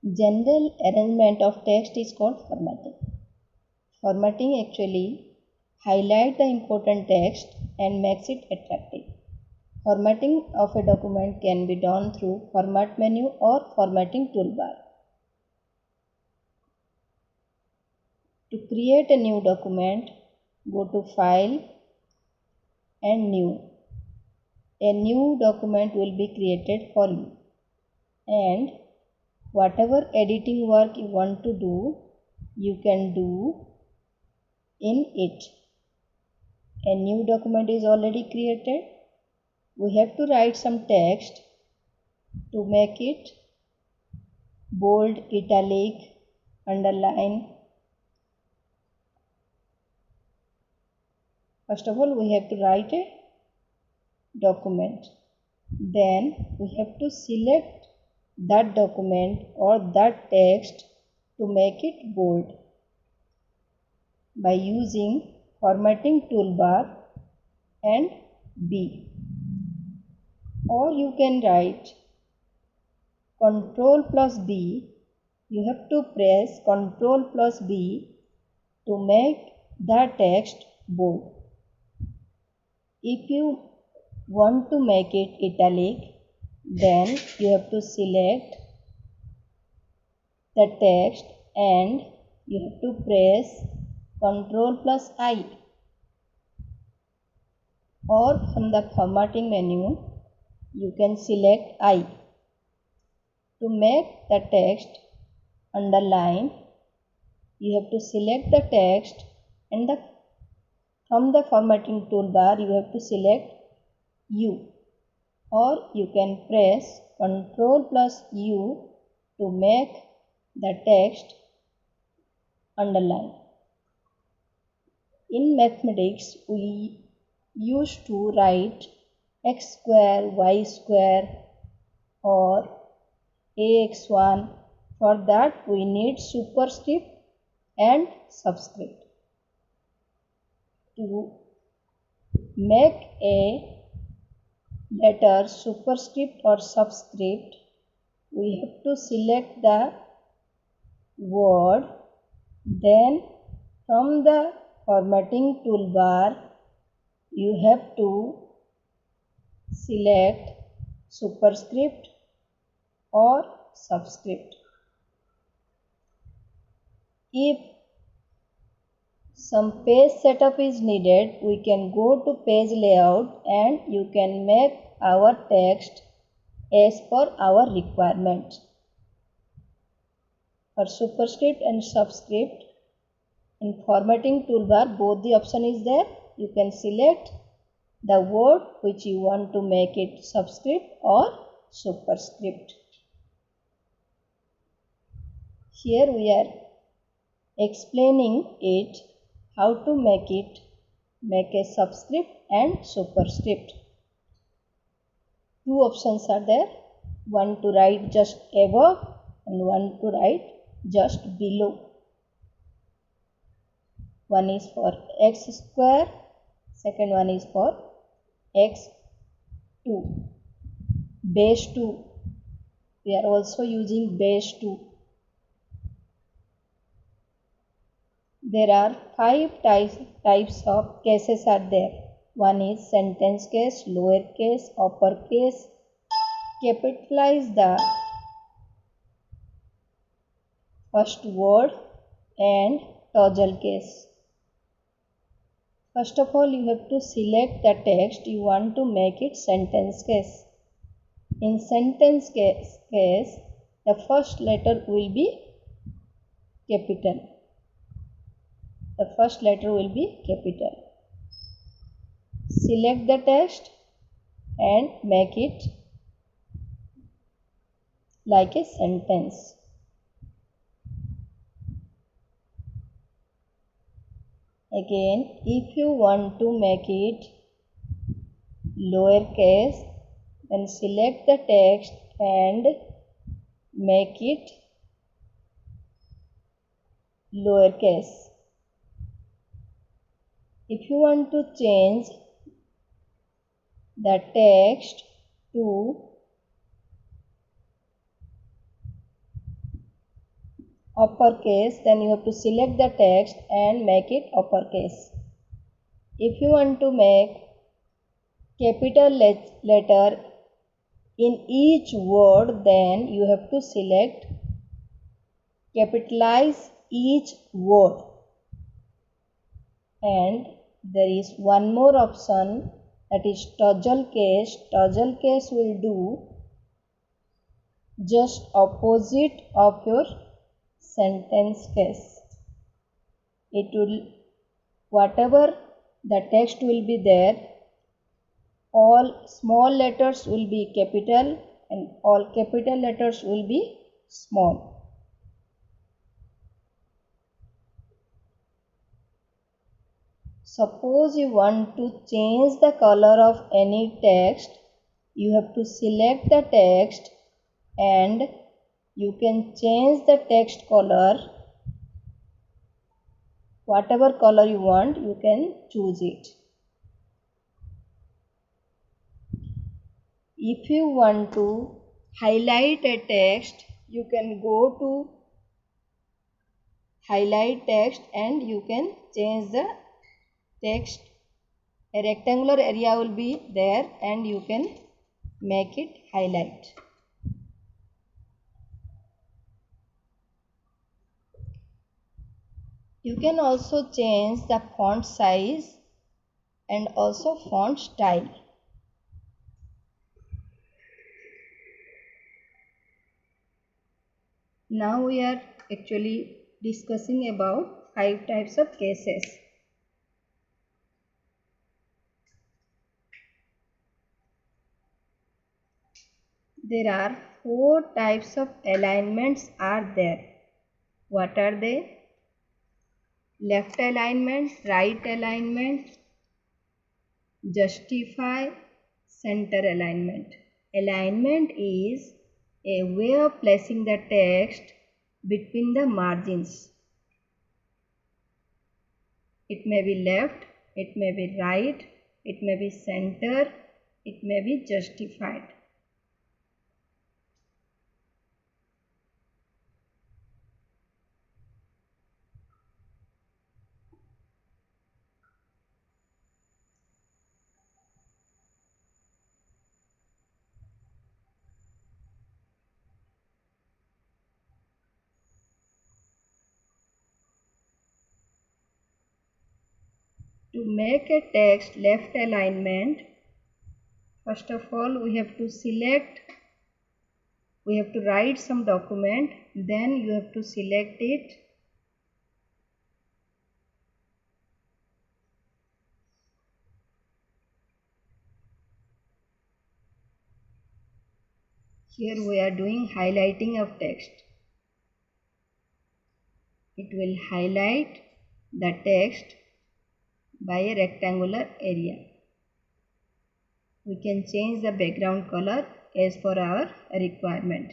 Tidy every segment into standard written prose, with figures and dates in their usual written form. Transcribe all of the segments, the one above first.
General arrangement of text is called formatting. Formatting actually highlights the important text and makes it attractive. Formatting of a document can be done through Format menu or Formatting toolbar. To create a new document, go to File and New. A new document will be created for you, and whatever editing work you want to do, you can do in it. A new document is already created. We have to write some text to make it bold, italic, underline. First of all, we have to write a document. Then we have to select that document or that text to make it bold by using Formatting toolbar and B. Or you can write Ctrl plus B. You have to press Ctrl plus B to make the text bold. If you want to make it italic, then you have to select the text and you have to press Ctrl plus I, or from the formatting menu you can select I. To make the text underline, you have to select the text and from the formatting toolbar you have to select U, or you can press Ctrl plus U to make the text underline. In mathematics, we used to write x square, y square or ax1. For that we need superscript and subscript. To make a letter superscript or subscript, we have to select the word, then from the formatting toolbar you have to select superscript or subscript. If some page setup is needed, we can go to page layout and you can make our text as per our requirement. For superscript and subscript, in formatting toolbar both the option is there. You can select the word which you want to make it subscript or superscript. Here we are explaining it how to make a subscript and superscript. Two options are there, one to write just above and one to write just below. One is for x square, second one is for x2, base 2. We are also using base 2. There are 5 types of cases are there. One is sentence case, lowercase, uppercase. Capitalize the first word and toggle case. First of all, you have to select the text you want to make it sentence case. In sentence case, the first letter will be capital. The first letter will be capital. Select the text and make it like a sentence. Again, if you want to make it lowercase, then select the text and make it lowercase. If you want to change the text to uppercase, then you have to select the text and make it uppercase. If you want to make capital letter in each word, then you have to select capitalize each word. And there is one more option, that is toggle case. Toggle case will do just opposite of your sentence case. It will, whatever the text will be there, all small letters will be capital and all capital letters will be small. Suppose you want to change the color of any text, you have to select the text and you can change the text color. Whatever color you want, you can choose it. If you want to highlight a text, you can go to highlight text and you can change the text. A rectangular area will be there and you can make it highlight. You can also change the font size and also font style. Now we are actually discussing about 5 types of cases. There are 4 types of alignments are there. What are they? Left alignment, right alignment, justify, center alignment. Alignment is a way of placing the text between the margins. It may be left, it may be right, it may be center, it may be justified. To make a text left alignment, first of all we have to select, we have to write some document, then you have to select it. Here we are doing highlighting of text. It will highlight the text by a rectangular area. We can change the background color as per our requirement.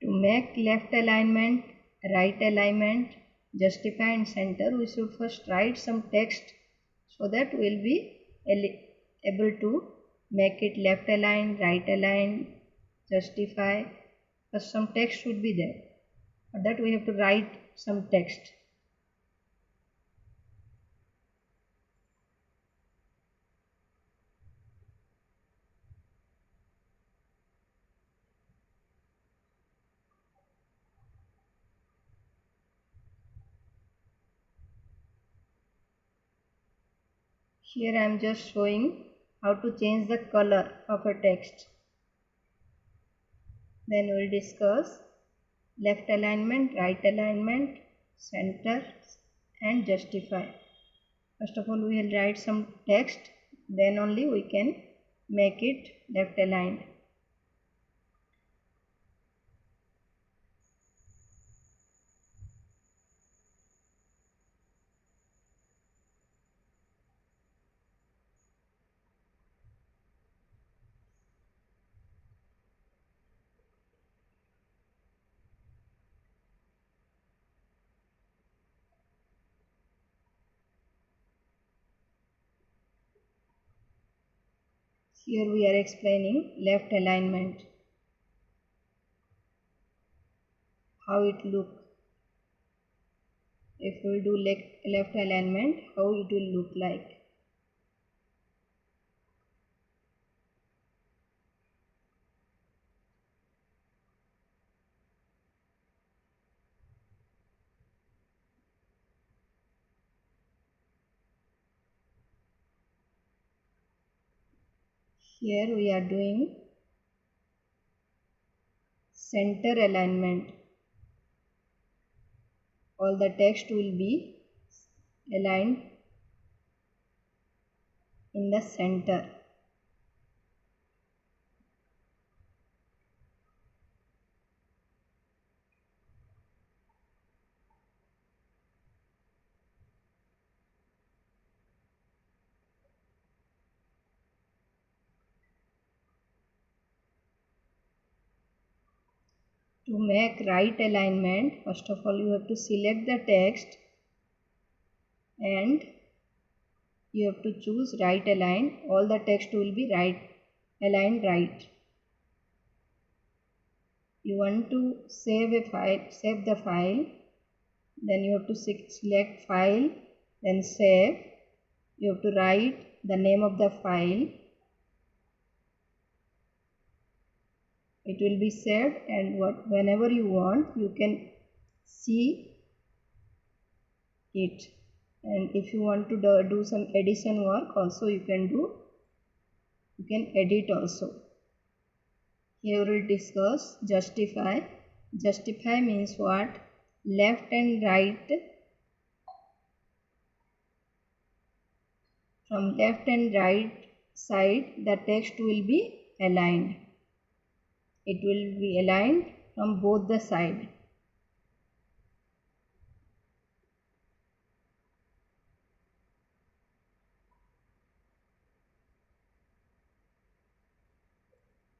To make left alignment, right alignment, justify and center, we should first write some text so that we will be able to make it left align, right align, justify. First some text should be there. For that we have to write some text. Here I am just showing how to change the color of a text. Then we will discuss left alignment, right alignment, center and justify. First of all we will write some text, then only we can make it left aligned. Here we are explaining left alignment, how it look. If we do left alignment, how it will look like. Here we are doing center alignment. All the text will be aligned in the center. To make right alignment, first of all you have to select the text and you have to choose right align. All the text will be aligned right. You want to save the file, then you have to select file, then save. You have to write the name of the file. It will be saved, and whenever you want you can see it. And if you want to do some addition work also, you can edit also. Here we will discuss justify. Justify means what? Left and right. From left and right side the text will be aligned. It will be aligned from both the sides.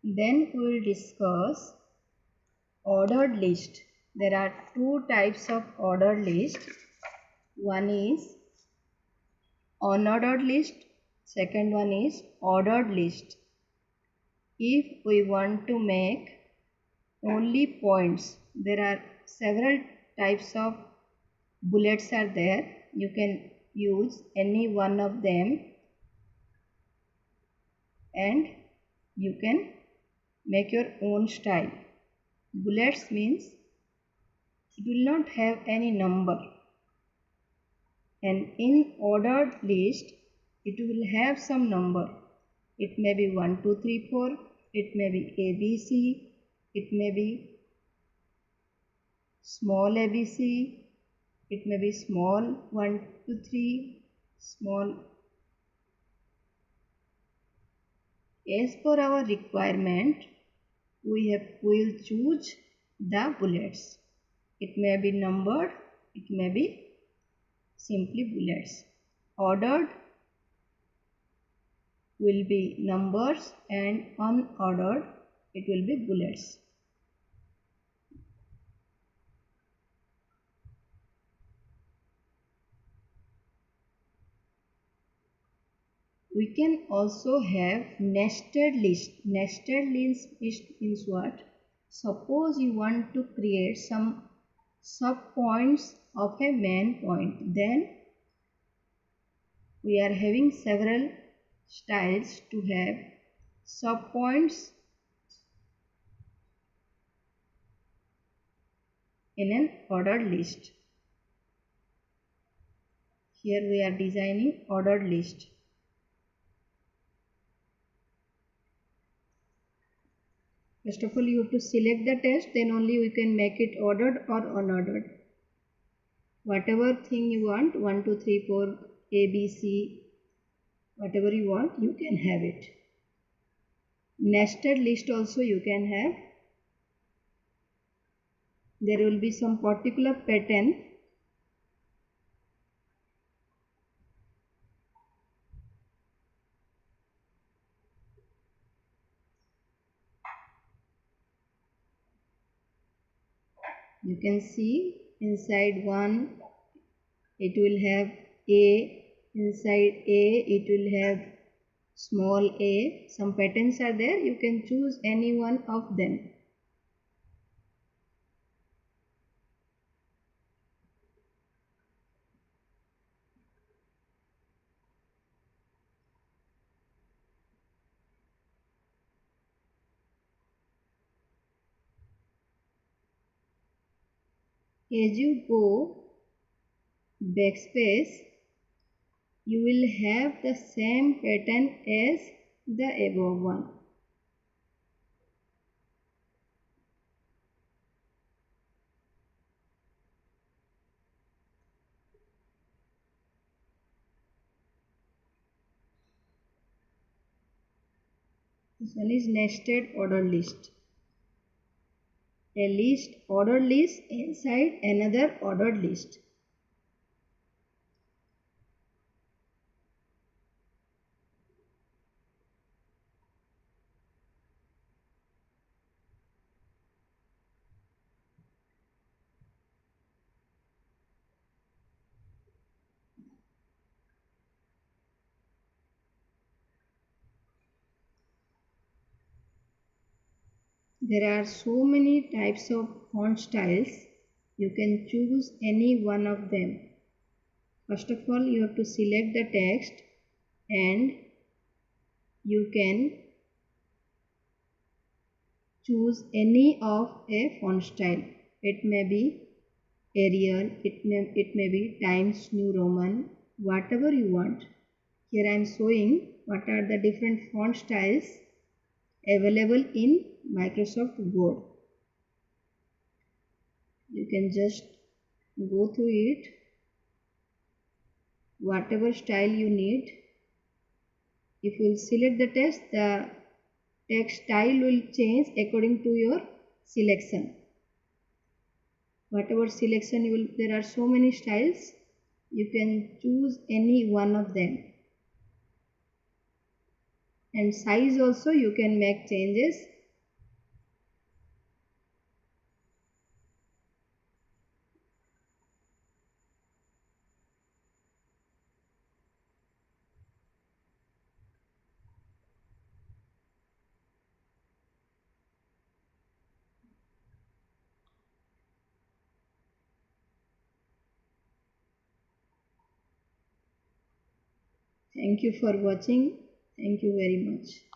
Then we will discuss ordered list. There are two types of ordered list. One is unordered list, second one is ordered list. If we want to make only points, there are several types of bullets are there. You can use any one of them and you can make your own style. Bullets means it will not have any number, and in ordered list it will have some number. It may be 1 2 3 4, it may be ABC, it may be small ABC, it may be small 1 2 3, small. As per our requirement, we will choose the bullets. It may be numbered, it may be simply bullets. Ordered will be numbers and unordered it will be bullets. We can also have nested list. Nested list means what? Suppose you want to create some sub-points of a main point. Then we are having several styles to have sub-points in an ordered list. Here we are designing ordered list. First of all, you have to select the text, then only we can make it ordered or unordered. Whatever thing you want, 1 2 3 4 A B C, whatever you want, you can have it. Nested list also you can have. There will be some particular pattern. You can see inside one it will have A, inside A it will have small a. Some patterns are there. You can choose any one of them. As you go backspace, you will have the same pattern as the above one. This one is nested order list. A list, ordered list inside another ordered list. There are so many types of font styles. You can choose any one of them. First of all, you have to select the text and you can choose any of a font style. It may be Arial, it may be Times New Roman, whatever you want. Here I am showing what are the different font styles available in Microsoft Word. You can just go through it, whatever style you need. If you will select the text style will change according to your selection. Whatever selection you will, there are so many styles, you can choose any one of them. And size also you can make changes. Thank you for watching. Thank you very much.